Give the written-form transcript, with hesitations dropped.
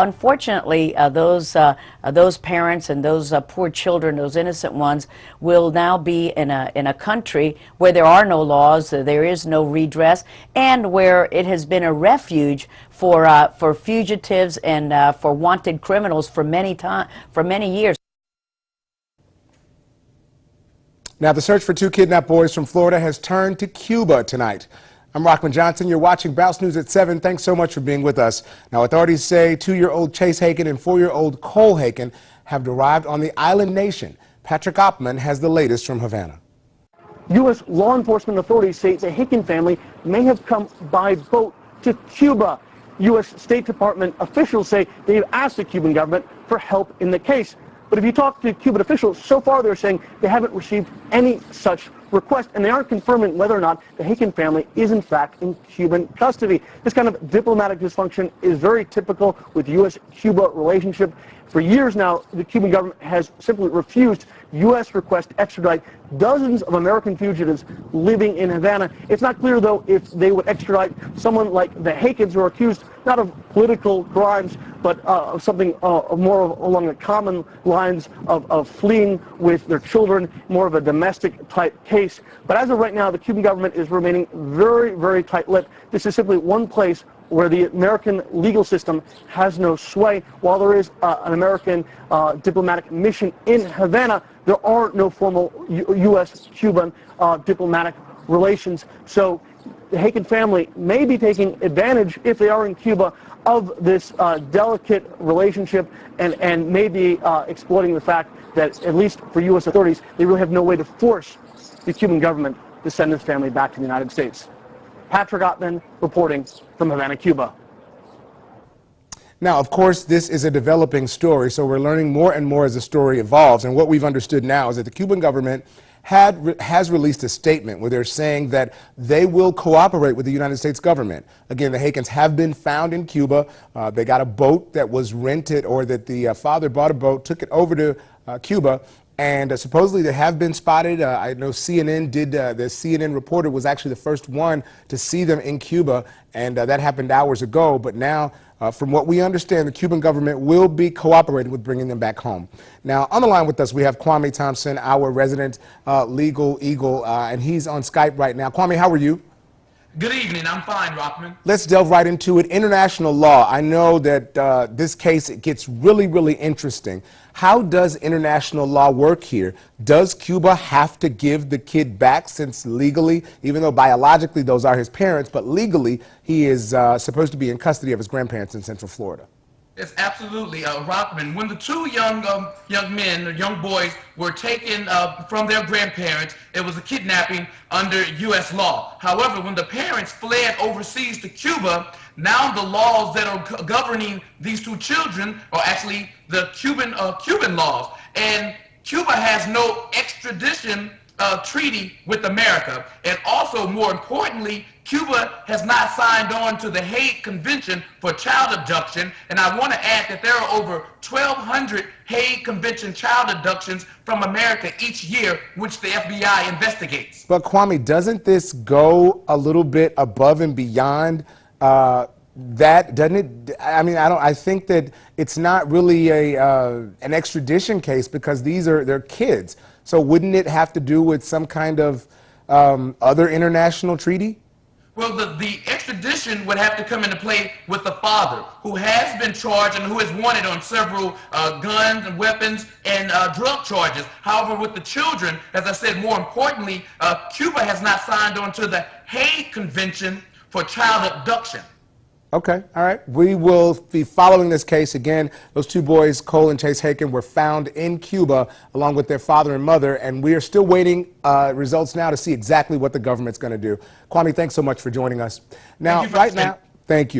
unfortunately, those parents and those poor children, those innocent ones, will now be in a country where there are no laws, there is no redress, and where it has been a refuge for fugitives and for wanted criminals for many years. Now, the search for two kidnapped boys from Florida has turned to Cuba tonight. I'm Rockman Johnson. You're watching Bounce News at 7. Thanks so much for being with us. Now, authorities say 2-year-old Chase Haken and 4-year-old Cole Haken have arrived on the island nation. Patrick Oppman has the latest from Havana. U.S. law enforcement authorities say the Haken family may have come by boat to Cuba. U.S. State Department officials say they've asked the Cuban government for help in the case. But if you talk to Cuban officials, so far they're saying they haven't received any such request, and they aren't confirming whether or not the Haken family is in fact in Cuban custody. This kind of diplomatic dysfunction is very typical with the U.S.-Cuba relationship. For years now, the Cuban government has simply refused U.S. requests to extradite dozens of American fugitives living in Havana. It's not clear, though, if they would extradite someone like the Hakens, who are accused not of political crimes, but of something more along the common lines of fleeing with their children, more of a domestic-type case. But as of right now, the Cuban government is remaining very, very tight-lipped. This is simply one place where the American legal system has no sway. While there is an American diplomatic mission in Havana, there are no formal U.S.-Cuban diplomatic relations. So the Haken family may be taking advantage, if they are in Cuba, of this delicate relationship and may be exploiting the fact that, at least for U.S. authorities, they really have no way to force the Cuban government to send this family back to the United States. Patrick Oppman reporting from Havana, Cuba. Now, of course, this is a developing story, so we're learning more and more as the story evolves. And what we've understood now is that the Cuban government has released a statement where they're saying that they will cooperate with the United States government. Again, the Hakens have been found in Cuba. They got a boat that was rented, or that the father bought a boat, took it over to Cuba. And supposedly they have been spotted. I know CNN did, the CNN reporter was actually the first one to see them in Cuba, and that happened hours ago. But now, from what we understand, the Cuban government will be cooperating with bringing them back home. Now, on the line with us, we have Kwame Thompson, our resident legal eagle, and he's on Skype right now. Kwame, how are you? Good evening. I'm fine, Rockman. Let's delve right into it. International law. I know that this case, it gets really, really interesting. How does international law work here? Does Cuba have to give the kid back, since legally, even though biologically those are his parents, but legally he is supposed to be in custody of his grandparents in Central Florida? Yes, absolutely, Rockman. When the two young men, or young boys, were taken from their grandparents, it was a kidnapping under U.S. law. However, when the parents fled overseas to Cuba, now the laws that are governing these two children are actually the Cuban laws. And Cuba has no extradition treaty with America. And also, more importantly, Cuba has not signed on to the Hague Convention for child abduction, and I want to add that there are over 1,200 Hague Convention child abductions from America each year, which the FBI investigates. But Kwame, doesn't this go a little bit above and beyond that, doesn't it? I mean, I think that it's not really an extradition case, because they're kids. So wouldn't it have to do with some kind of other international treaty? Well, the extradition would have to come into play with the father, who has been charged and who is wanted on several guns and weapons and drug charges. However, with the children, as I said, more importantly, Cuba has not signed on to the Hague Convention for child abduction. Okay, all right. We will be following this case. Again, those two boys, Cole and Chase Haken, were found in Cuba along with their father and mother, and we are still waiting results now to see exactly what the government's going to do. Kwame, thanks so much for joining us. Now, right now, thank you.